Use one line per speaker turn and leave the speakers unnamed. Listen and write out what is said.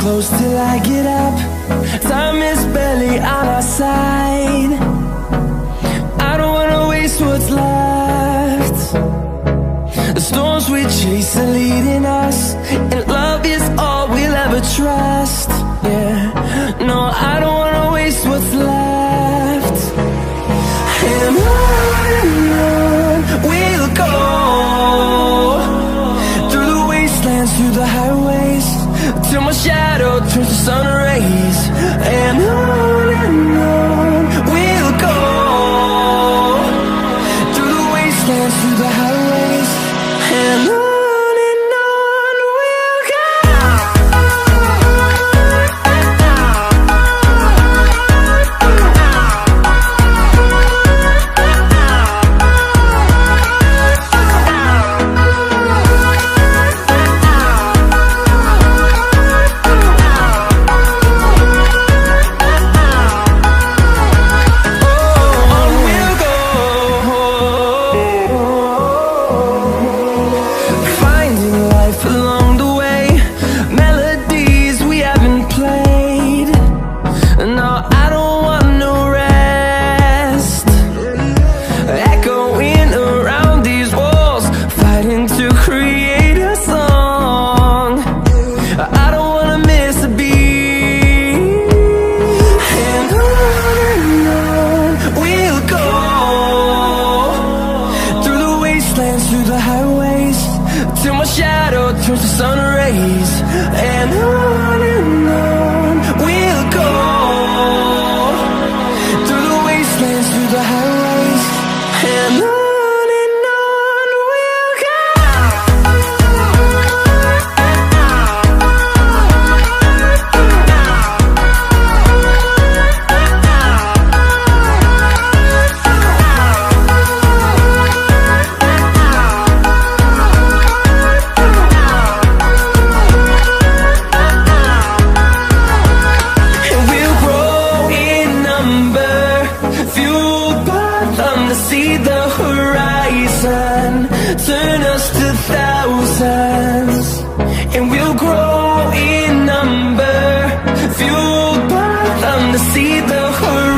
close till I get up. Time is barely on our side. I don't wanna waste what's left. The storms we chase are leading us, and love is all we'll ever trust. Yeah, no, I don't wanna waste what's left. And on we'll go, through the wastelands, through the highways, till my shadow turns to sun rays. And on we'll go, through the wastelands, through the highways, and on we'll go. Through the highways, till my shadow turns to sun rays. And on we'll go, through the wastelands, through the highways, and on we'll go. See the horizon, turn us to thousands, and we'll grow in number, fueled by them to see the horizon.